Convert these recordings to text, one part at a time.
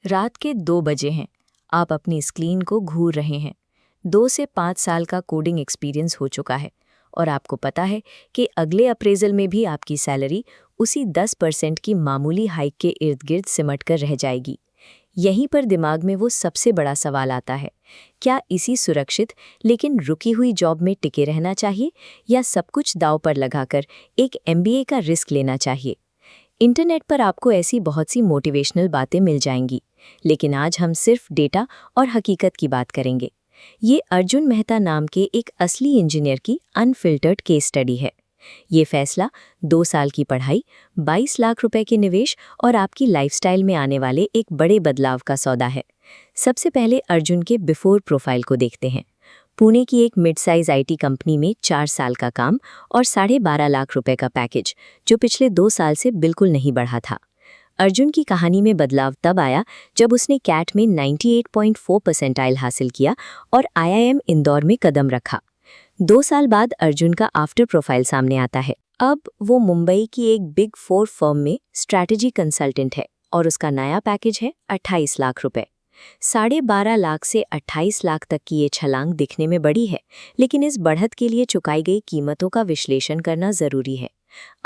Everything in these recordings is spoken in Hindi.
रात के 2 बजे हैं। आप अपनी स्क्रीन को घूर रहे हैं। 2 से 5 साल का कोडिंग एक्सपीरियंस हो चुका है और आपको पता है कि अगले अप्रेजल में भी आपकी सैलरी उसी 10% की मामूली हाइक के इर्द गिर्द सिमट कर रह जाएगी। यहीं पर दिमाग में वो सबसे बड़ा सवाल आता है, क्या इसी सुरक्षित लेकिन रुकी हुई जॉब में टिके रहना चाहिए या सब कुछ दांव पर लगाकर एक MBA का रिस्क लेना चाहिए? इंटरनेट पर आपको ऐसी बहुत सी मोटिवेशनल बातें मिल जाएंगी, लेकिन आज हम सिर्फ डेटा और हकीकत की बात करेंगे। ये अर्जुन मेहता नाम के एक असली इंजीनियर की अनफिल्टर्ड केस स्टडी है। ये फैसला 2 साल की पढ़ाई, 22 लाख रुपए के निवेश और आपकी लाइफस्टाइल में आने वाले एक बड़े बदलाव का सौदा है। सबसे पहले अर्जुन के बिफोर प्रोफाइल को देखते हैं। पुणे की एक मिड साइज IT कंपनी में 4 साल का काम और 12.5 लाख रुपए का पैकेज, जो पिछले 2 साल से बिल्कुल नहीं बढ़ा था। अर्जुन की कहानी में बदलाव तब आया जब उसने कैट में 98.4 परसेंटाइल हासिल किया और IIM इंदौर में कदम रखा। 2 साल बाद अर्जुन का आफ्टर प्रोफाइल सामने आता है। अब वो मुंबई की एक बिग 4 फर्म में स्ट्रैटेजी कंसल्टेंट है और उसका नया पैकेज है 28 लाख रुपए। 12.5 लाख से 28 लाख तक की ये छलांग दिखने में बड़ी है, लेकिन इस बढ़त के लिए चुकाई गई कीमतों का विश्लेषण करना जरूरी है।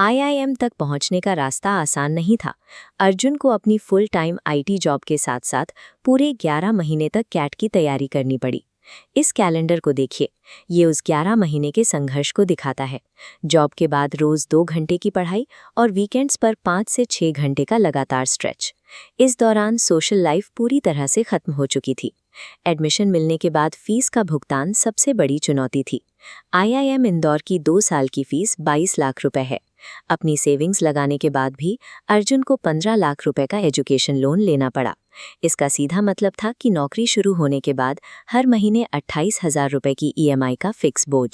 IIM तक पहुंचने का रास्ता आसान नहीं था। अर्जुन को अपनी फुल टाइम IT जॉब के साथ साथ पूरे 11 महीने तक कैट की तैयारी करनी पड़ी। इस कैलेंडर को देखिए, ये उस 11 महीने के संघर्ष को दिखाता है। जॉब के बाद रोज 2 घंटे की पढ़ाई और वीकेंड्स पर 5 से 6 घंटे का लगातार स्ट्रेच। इस दौरान सोशल लाइफ पूरी तरह से खत्म हो चुकी थी। एडमिशन मिलने के बाद फीस का भुगतान सबसे बड़ी चुनौती थी। IIM इंदौर की 2 साल की फीस 22 लाख रुपए है। अपनी सेविंग्स लगाने के बाद भी अर्जुन को 15 लाख रुपए का एजुकेशन लोन लेना पड़ा। इसका सीधा मतलब था कि नौकरी शुरू होने के बाद हर महीने 28,000 रुपए की EMI का फिक्स बोझ।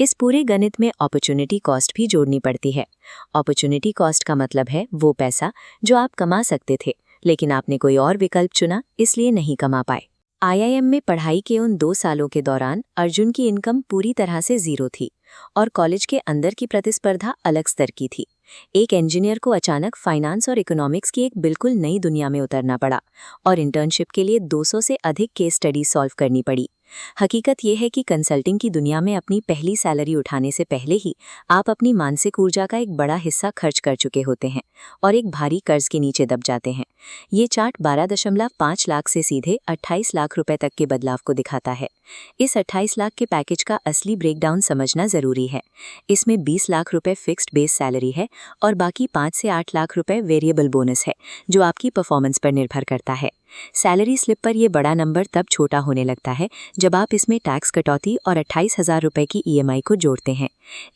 इस पूरे गणित में अपॉर्चुनिटी कॉस्ट भी जोड़नी पड़ती है। अपॉर्चुनिटी कॉस्ट का मतलब है वो पैसा जो आप कमा सकते थे, लेकिन आपने कोई और विकल्प चुना, इसलिए नहीं कमा पाए। IIM में पढ़ाई के उन 2 सालों के दौरान अर्जुन की इनकम पूरी तरह से जीरो थी और कॉलेज के अंदर की प्रतिस्पर्धा अलग स्तर की थी। एक इंजीनियर को अचानक फाइनेंस और इकोनॉमिक्स की एक बिल्कुल नई दुनिया में उतरना पड़ा और इंटर्नशिप के लिए 200 से अधिक केस स्टडी सॉल्व करनी पड़ी। हकीकत यह है कि कंसल्टिंग की दुनिया में अपनी पहली सैलरी उठाने से पहले ही आप अपनी मानसिक ऊर्जा का एक बड़ा हिस्सा खर्च कर चुके होते हैं और एक भारी कर्ज के नीचे दब जाते हैं। ये चार्ट 12.5 लाख से सीधे 28 लाख रुपए तक के बदलाव को दिखाता है। इस 28 लाख के पैकेज का असली ब्रेकडाउन समझना जरूरी है। इसमें 20 लाख रुपए फिक्स्ड बेस सैलरी है और बाकी 5 से 8 लाख रुपए वेरिएबल बोनस है, जो आपकी परफॉर्मेंस पर निर्भर करता है। सैलरी स्लिप पर यह बड़ा नंबर तब छोटा होने लगता है जब आप इसमें टैक्स कटौती और 28,000 रुपए की EMI को जोड़ते हैं।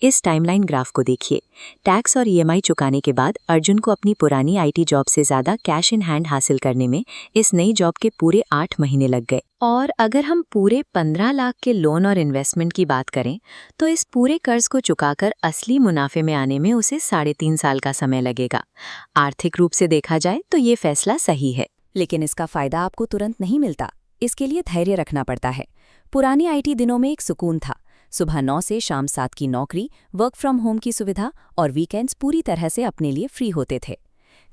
इस टाइमलाइन ग्राफ को देखिए। टैक्स और EMI चुकाने के बाद अर्जुन को अपनी पुरानी IT जॉब से ज़्यादा कैश इन हैंड हासिल करने में इस नई जॉब के पूरे 8 महीने लग गए। और अगर हम पूरे 15 लाख के लोन और इन्वेस्टमेंट की बात करें, तो इस पूरे कर्ज को चुकाकर असली मुनाफे में आने में उसे 3.5 साल का समय लगेगा। आर्थिक रूप से देखा जाए तो ये फैसला सही है, लेकिन इसका फायदा आपको तुरंत नहीं मिलता। इसके लिए धैर्य रखना पड़ता है। पुरानी IT दिनों में एक सुकून था। सुबह 9 से शाम 7 की नौकरी, वर्क फ्रॉम होम की सुविधा और वीकेंड्स पूरी तरह से अपने लिए फ्री होते थे।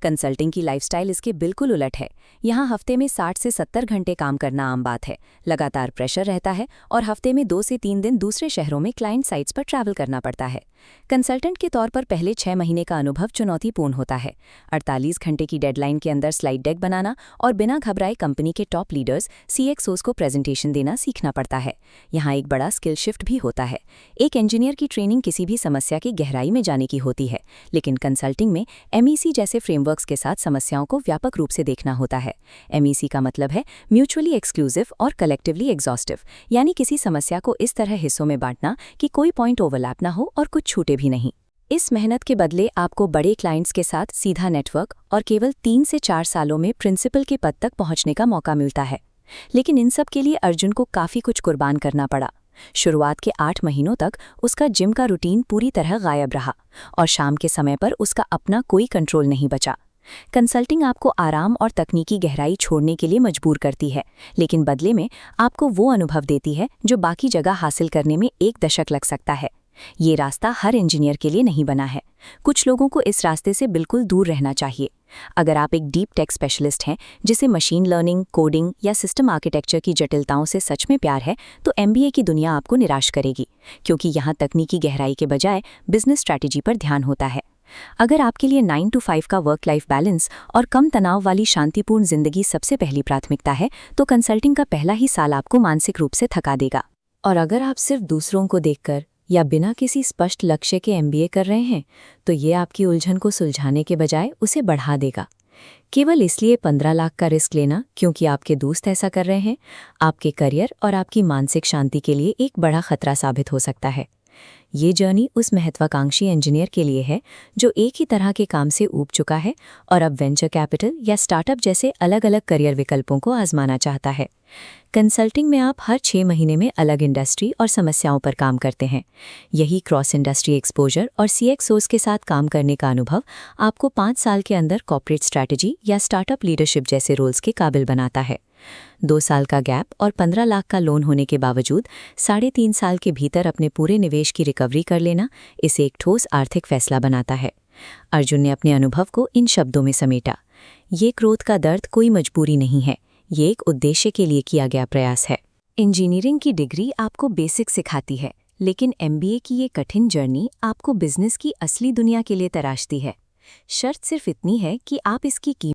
कंसल्टिंग की लाइफस्टाइल इसके बिल्कुल उलट है। यहाँ हफ्ते में 60 से 70 घंटे काम करना आम बात है। लगातार प्रेशर रहता है और हफ्ते में 2 से 3 दिन दूसरे शहरों में क्लाइंट साइट्स पर ट्रैवल करना पड़ता है। कंसल्टेंट के तौर पर पहले 6 महीने का अनुभव चुनौतीपूर्ण होता है। 48 घंटे की डेडलाइन के अंदर स्लाइड डेक बनाना और बिना घबराए कंपनी के टॉप लीडर्स CXOs को प्रेजेंटेशन देना सीखना पड़ता है। यहाँ एक बड़ा स्किल शिफ्ट भी होता है। एक इंजीनियर की ट्रेनिंग किसी भी समस्या की गहराई में जाने की होती है, लेकिन कंसल्टिंग में MEC जैसे फ्रेमवर्क्स के साथ समस्याओं को व्यापक रूप से देखना होता है। MEC का मतलब है म्यूचुअली एक्सक्लूसिव और कलेक्टिवली एग्जॉस्टिव, यानी किसी समस्या को इस तरह हिस्सों में बांटना कि कोई पॉइंट ओवरलैप ना हो और कुछ छूटे भी नहीं। इस मेहनत के बदले आपको बड़े क्लाइंट्स के साथ सीधा नेटवर्क और केवल 3 से 4 सालों में प्रिंसिपल के पद तक पहुंचने का मौका मिलता है। लेकिन इन सब के लिए अर्जुन को काफ़ी कुछ कुर्बान करना पड़ा। शुरुआत के 8 महीनों तक उसका जिम का रूटीन पूरी तरह गायब रहा और शाम के समय पर उसका अपना कोई कंट्रोल नहीं बचा। कंसल्टिंग आपको आराम और तकनीकी गहराई छोड़ने के लिए मजबूर करती है, लेकिन बदले में आपको वो अनुभव देती है जो बाकी जगह हासिल करने में 1 दशक लग सकता है। ये रास्ता हर इंजीनियर के लिए नहीं बना है। कुछ लोगों को इस रास्ते से बिल्कुल दूर रहना चाहिए। अगर आप एक डीप टेक स्पेशलिस्ट हैं जिसे मशीन लर्निंग, कोडिंग या सिस्टम आर्किटेक्चर की जटिलताओं से सच में प्यार है, तो एमबीए की दुनिया आपको निराश करेगी, क्योंकि यहाँ तकनीकी गहराई के बजाय बिजनेस स्ट्रैटेजी पर ध्यान होता है। अगर आपके लिए 9 to 5 का वर्क लाइफ बैलेंस और कम तनाव वाली शांतिपूर्ण जिंदगी सबसे पहली प्राथमिकता है, तो कंसल्टिंग का पहला ही साल आपको मानसिक रूप से थका देगा। और अगर आप सिर्फ दूसरों को देखकर या बिना किसी स्पष्ट लक्ष्य के एमबीए कर रहे हैं, तो ये आपकी उलझन को सुलझाने के बजाय उसे बढ़ा देगा। केवल इसलिए 15 लाख का रिस्क लेना क्योंकि आपके दोस्त ऐसा कर रहे हैं, आपके करियर और आपकी मानसिक शांति के लिए एक बड़ा खतरा साबित हो सकता है। ये जर्नी उस महत्वाकांक्षी इंजीनियर के लिए है जो एक ही तरह के काम से ऊब चुका है और अब वेंचर कैपिटल या स्टार्टअप जैसे अलग अलग करियर विकल्पों को आजमाना चाहता है। कंसल्टिंग में आप हर 6 महीने में अलग इंडस्ट्री और समस्याओं पर काम करते हैं। यही क्रॉस इंडस्ट्री एक्सपोजर और सीएक्सओज के साथ काम करने का अनुभव आपको 5 साल के अंदर कॉर्पोरेट स्ट्रैटेजी या स्टार्टअप लीडरशिप जैसे रोल्स के काबिल बनाता है। 2 साल का गैप और 15 लाख का लोन होने के बावजूद 3.5 साल के भीतर अपने पूरे निवेश की रिकवरी कर लेना इसे एक ठोस आर्थिक फैसला बनाता है। अर्जुन ने अपने अनुभव को इन शब्दों में समेटा, ये क्रोध का दर्द कोई मजबूरी नहीं है, ये एक उद्देश्य के लिए किया गया प्रयास है। इंजीनियरिंग की डिग्री आपको बेसिक सिखाती है, लेकिन एमबीए की ये कठिन जर्नी आपको बिजनेस की असली दुनिया के लिए तराशती है। शर्त सिर्फ इतनी है कि आप इसकी कीमत